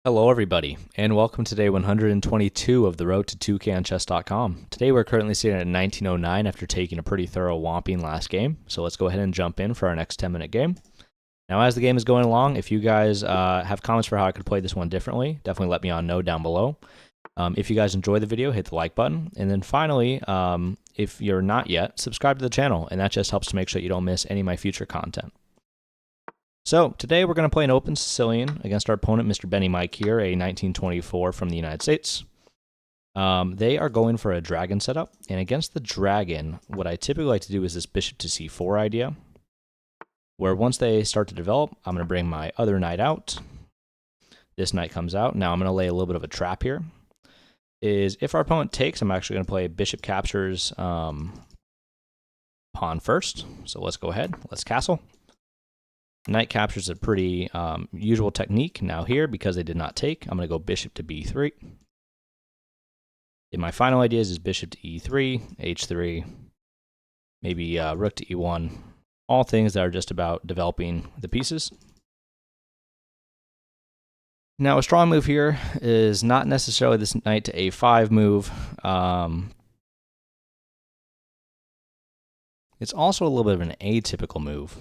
Hello everybody, and welcome to day 122 of the road to 2konchess.com. Today we're currently sitting at 1909 after taking a pretty thorough whomping last game, so let's go ahead and jump in for our next 10-minute game. Now as the game is going along, if you guys have comments for how I could play this one differently, definitely let me know down below. If you guys enjoy the video, hit the like button, and then finally, if you're not yet, subscribe to the channel, and that just helps to make sure you don't miss any of my future content. So today we're going to play an open Sicilian against our opponent, Mr. Benny Mike here, a 1924 from the United States. They are going for a dragon setup, and against the dragon, what I typically like to do is this bishop to c4 idea, where once they start to develop, I'm going to bring my other knight out. This knight comes out. Now I'm going to lay a little bit of a trap here. Is if our opponent takes, I'm actually going to play bishop captures pawn first. So let's go ahead. Let's castle. Knight captures a pretty usual technique. Now here, because they did not take, I'm going to go bishop to b3. And my final ideas is bishop to e3, h3, maybe rook to e1. All things that are just about developing the pieces. Now a strong move here is not necessarily this knight to a5 move. It's also a little bit of an atypical move.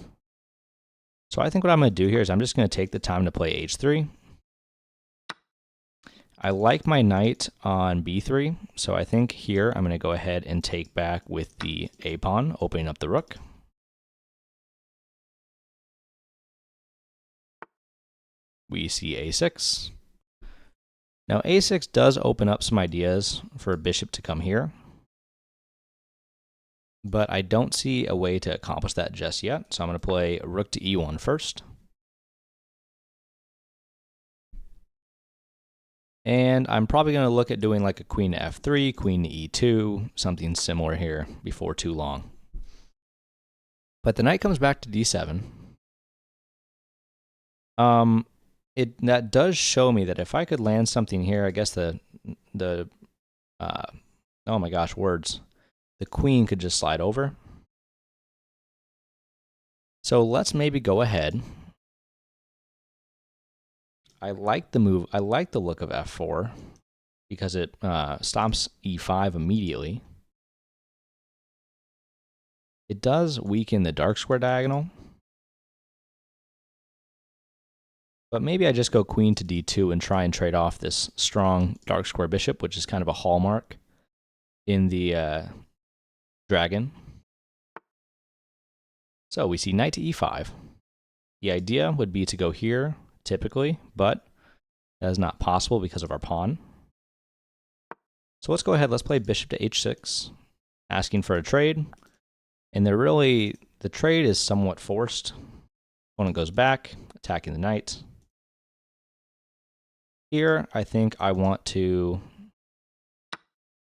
So I think what I'm going to do here is I'm just going to take the time to play h3. I like my knight on b3, so I think here I'm going to go ahead and take back with the a pawn, opening up the rook. We see a6. Now a6 does open up some ideas for a bishop to come here, but I don't see a way to accomplish that just yet, so I'm going to play rook to e1 first. And I'm probably going to look at doing like a queen to f3, queen to e2, something similar here before too long. But the knight comes back to d7. That does show me that if I could land something here, I guess oh my gosh, words. The queen could just slide over. So let's maybe go ahead. I like the move. I like the look of f4 because it stops e5 immediately. It does weaken the dark square diagonal. But maybe I just go queen to d2 and try and trade off this strong dark square bishop, which is kind of a hallmark in the dragon. So we see knight to e5. The idea would be to go here, typically, but that is not possible because of our pawn. So let's go ahead, let's play bishop to h6, asking for a trade. And the trade is somewhat forced. Opponent goes back, attacking the knight. Here, I think I want to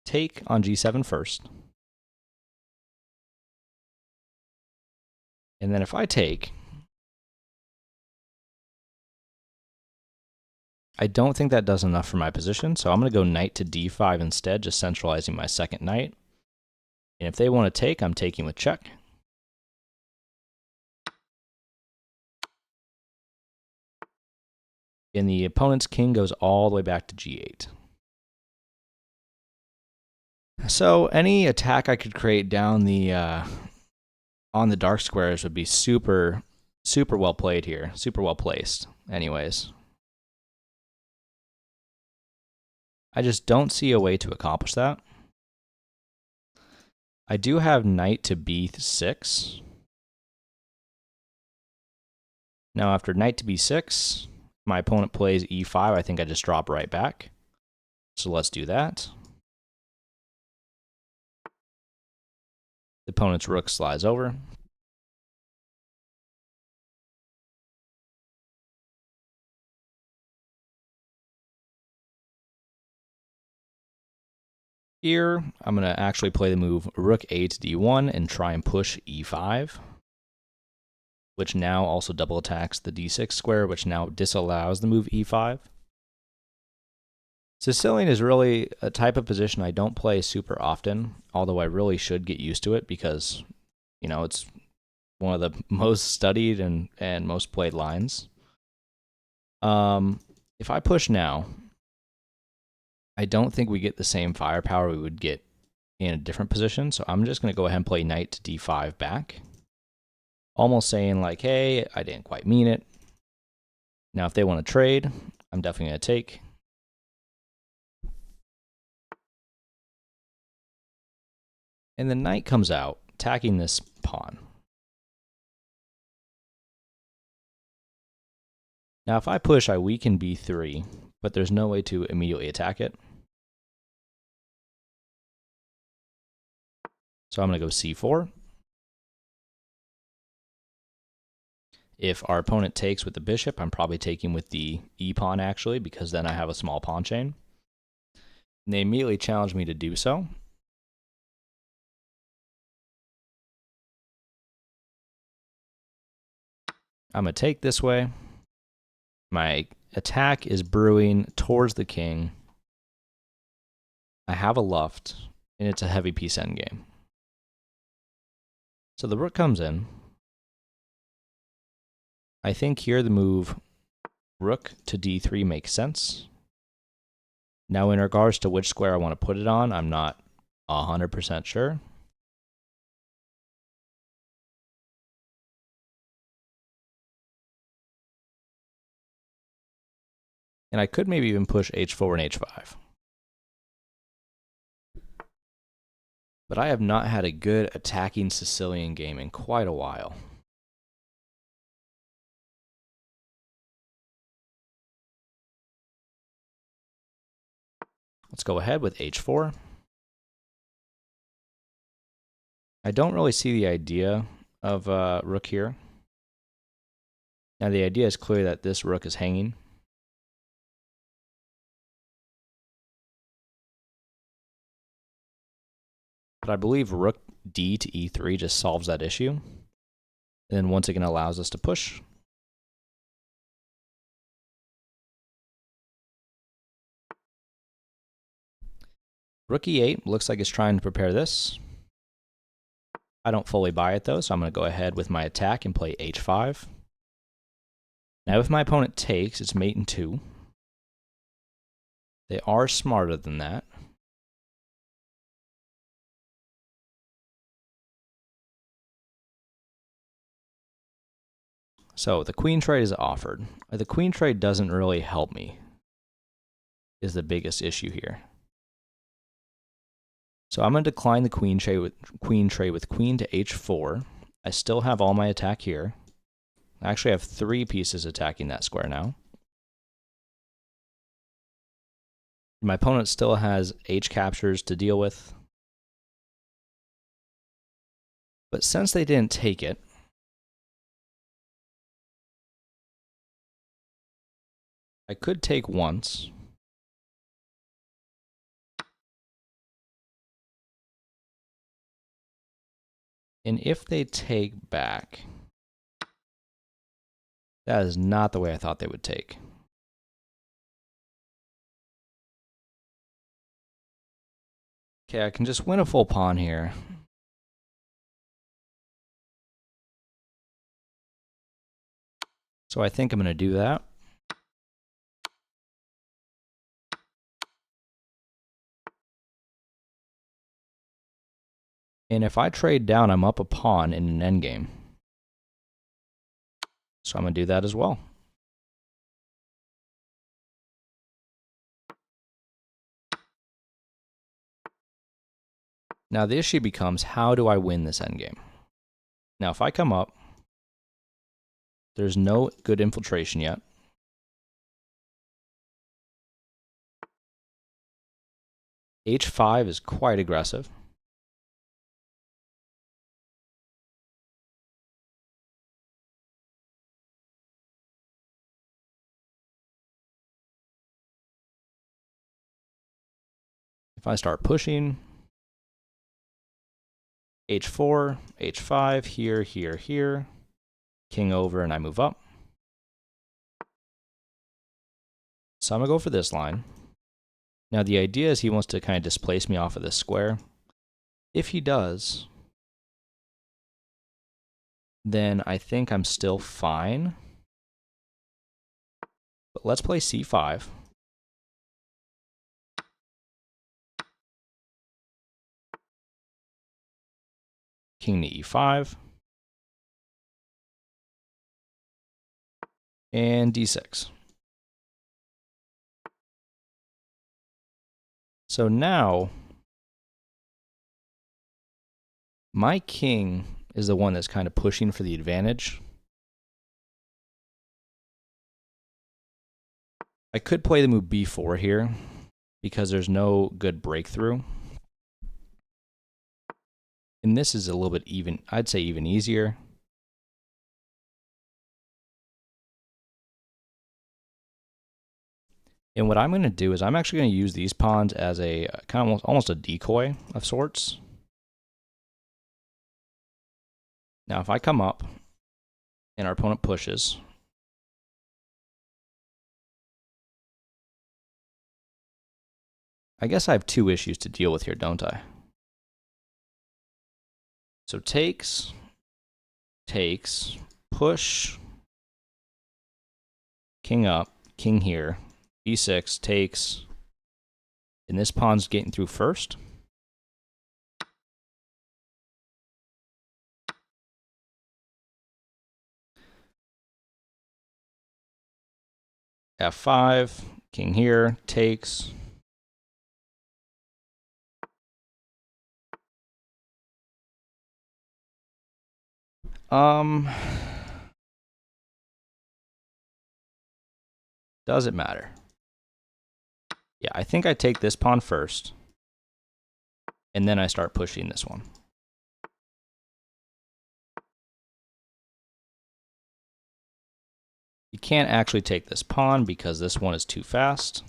take on g7 first. And then if I take, I don't think that does enough for my position, so I'm going to go knight to d5 instead, just centralizing my second knight. And if they want to take, I'm taking with check. And the opponent's king goes all the way back to g8. So any attack I could create down the on the dark squares would be super well played here, super well placed. Anyways, I just don't see a way to accomplish that. I do have knight to b6. Now after knight to b6, my opponent plays e5. I think I just drop right back. So let's do that. The opponent's rook slides over. Here, I'm going to actually play the move rook a to d1 and try and push e5, which now also double attacks the d6 square, which now disallows the move e5. Sicilian is really a type of position I don't play super often, although I really should get used to it because, you know, it's one of the most studied and most played lines. If I push now, I don't think we get the same firepower we would get in a different position, so I'm just going to go ahead and play knight to d5 back. Almost saying like, hey, I didn't quite mean it. Now, if they want to trade, I'm definitely going to take. And the knight comes out, attacking this pawn. Now, if I push, I weaken b3, but there's no way to immediately attack it. So I'm going to go c4. If our opponent takes with the bishop, I'm probably taking with the e-pawn, actually, because then I have a small pawn chain. And they immediately challenge me to do so. I'm going to take this way. My attack is brewing towards the king. I have a luft, and it's a heavy piece endgame. So the rook comes in. I think here the move rook to d3 makes sense. Now, in regards to which square I want to put it on, I'm not 100% sure. And I could maybe even push h4 and h5. But I have not had a good attacking Sicilian game in quite a while. Let's go ahead with h4. I don't really see the idea of rook here. Now the idea is clear that this rook is hanging. But I believe rook d to e3 just solves that issue. And then once again allows us to push. Rook e8 looks like it's trying to prepare this. I don't fully buy it though, so I'm going to go ahead with my attack and play h5. Now if my opponent takes, it's mate in 2. They are smarter than that. So the queen trade is offered. The queen trade doesn't really help me, is the biggest issue here. So I'm going to decline the queen trade with queen to h4. I still have all my attack here. I actually have 3 pieces attacking that square now. My opponent still has h captures to deal with. But since they didn't take it, I could take once. And if they take back, that is not the way I thought they would take. Okay, I can just win a full pawn here. So I think I'm going to do that. And if I trade down, I'm up a pawn in an endgame. So I'm going to do that as well. Now the issue becomes, how do I win this endgame? Now if I come up, there's no good infiltration yet. h5 is quite aggressive. If I start pushing, h4, h5, here, here, here, king over, and I move up. So I'm going to go for this line. Now the idea is he wants to kind of displace me off of this square. If he does, then I think I'm still fine. But let's play c5. King to e5. And d6. So now, my king is the one that's kind of pushing for the advantage. I could play the move b4 here because there's no good breakthrough. And this is a little bit even, I'd say even easier. And what I'm going to do is I'm actually going to use these pawns as a kind of almost a decoy of sorts. Now, if I come up and our opponent pushes, I guess I have two issues to deal with here, don't I? So takes, push, king up, king here, b6, takes, and this pawn's getting through first. f5, king here, takes. Does it matter? Yeah, I think I take this pawn first, and then I start pushing this one. You can't actually take this pawn because this one is too fast.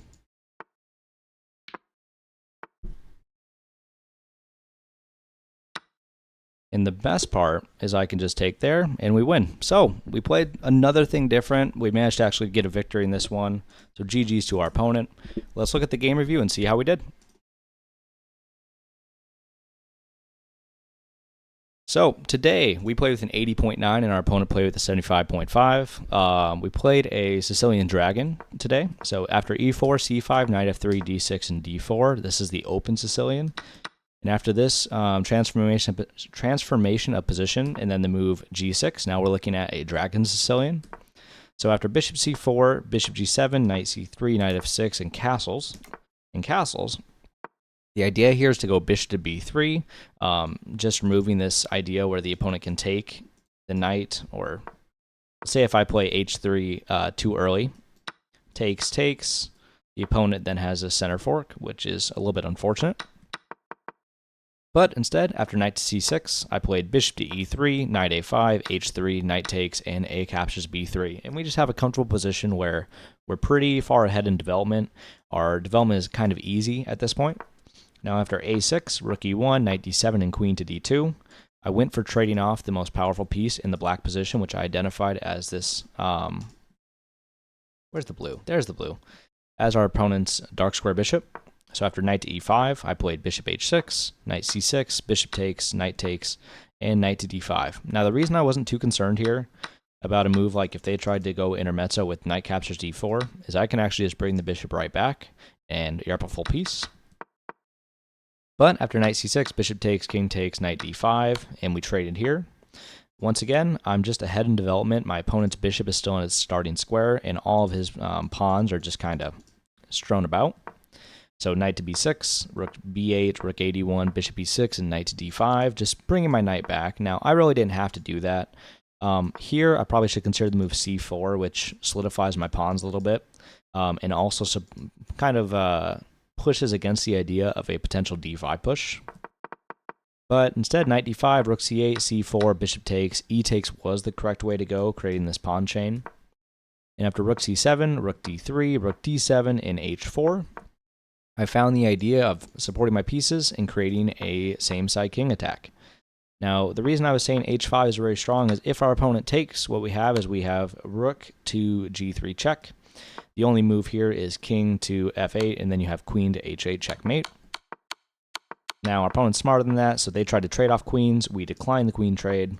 And the best part is I can just take there and we win. So we played another thing different. We managed to actually get a victory in this one. So GG's to our opponent. Let's look at the game review and see how we did. So today we played with an 80.9 and our opponent played with a 75.5. We played a Sicilian dragon today. So after e4, c5, knight f3, d6, and d4, this is the open Sicilian. And after this, transformation of position, and then the move g6. Now we're looking at a dragon Sicilian. So after bishop c4, bishop g7, knight c3, knight f6, and castles. The idea here is to go bishop to b3, just removing this idea where the opponent can take the knight, or say if I play h3 too early, takes, the opponent then has a center fork, which is a little bit unfortunate. But instead, after knight to c6, I played bishop to e3, knight a5, h3, knight takes, and a captures b3. And we just have a comfortable position where we're pretty far ahead in development. Our development is kind of easy at this point. Now after a6, rook e1, knight d7, and queen to d2, I went for trading off the most powerful piece in the black position, which I identified as this, where's the blue? There's the blue. As our opponent's dark square bishop. So after knight to e5, I played bishop h6, knight c6, bishop takes, and knight to d5. Now the reason I wasn't too concerned here about a move like if they tried to go intermezzo with knight captures d4 is I can actually just bring the bishop right back and you're up a full piece. But after knight c6, bishop takes, king takes, knight d5, and we traded here. Once again, I'm just ahead in development. My opponent's bishop is still in its starting square, and all of his pawns are just kind of strewn about. So knight to b6, rook b8, rook a1, bishop b6, and knight to d5, just bringing my knight back. Now, I really didn't have to do that. Here, I probably should consider the move c4, which solidifies my pawns a little bit, and also kind of pushes against the idea of a potential d5 push. But instead, knight d5, rook c8, c4, bishop takes, e takes was the correct way to go, creating this pawn chain. And after rook c7, rook d3, rook d7, and h4, I found the idea of supporting my pieces and creating a same-side king attack. Now, the reason I was saying h5 is very strong is if our opponent takes, what we have is we have rook to g3 check. The only move here is king to f8, and then you have queen to h8 checkmate. Now, our opponent's smarter than that, so they tried to trade off queens. We declined the queen trade.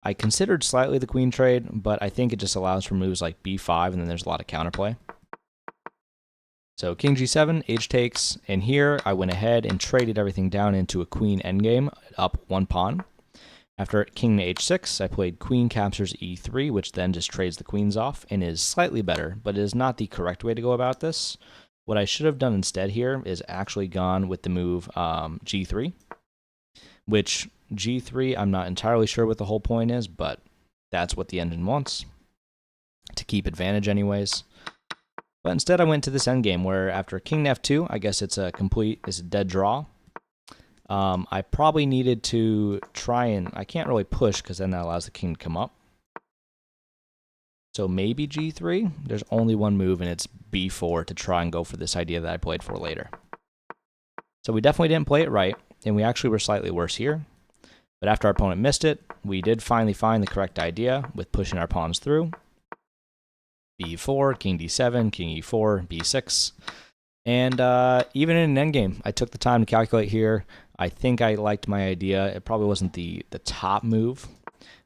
I considered slightly the queen trade, but I think it just allows for moves like b5, and then there's a lot of counterplay. So king g7, h takes, and here I went ahead and traded everything down into a queen endgame, up 1 pawn. After king to h6, I played queen captures e3, which then just trades the queens off and is slightly better, but it is not the correct way to go about this. What I should have done instead here is actually gone with the move g3, which g3 I'm not entirely sure what the whole point is, but that's what the engine wants, to keep advantage anyways. But instead I went to this endgame where after king to f2, I guess it's a dead draw. I probably needed to try and, I can't really push because then that allows the king to come up. So maybe g3. There's only one move and it's b4 to try and go for this idea that I played for later. So we definitely didn't play it right, and we actually were slightly worse here. But after our opponent missed it, we did finally find the correct idea with pushing our pawns through. b4, king d7, king e4, b6. And even in an endgame, I took the time to calculate here. I think I liked my idea. It probably wasn't the top move.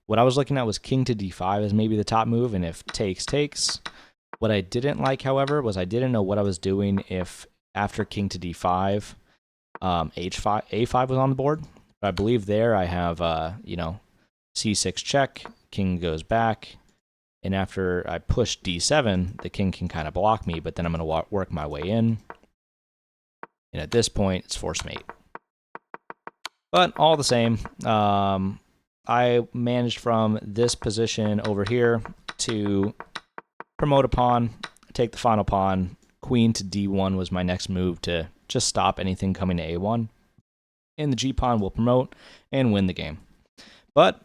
What I was looking at was king to d5 as maybe the top move, and if takes, takes. What I didn't like, however, was I didn't know what I was doing if after king to d5, a5 was on the board. But I believe there I have, c6 check, king goes back, and after I push d7, the king can kind of block me, but then I'm going to work my way in. And at this point, it's force mate. But all the same, I managed from this position over here to promote a pawn, take the final pawn. Queen to d1 was my next move to just stop anything coming to a1. And the g-pawn will promote and win the game. But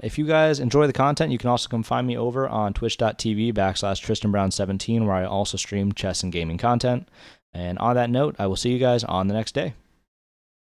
if you guys enjoy the content, you can also come find me over on twitch.tv/TristanBrown17, where I also stream chess and gaming content. And on that note, I will see you guys on the next day.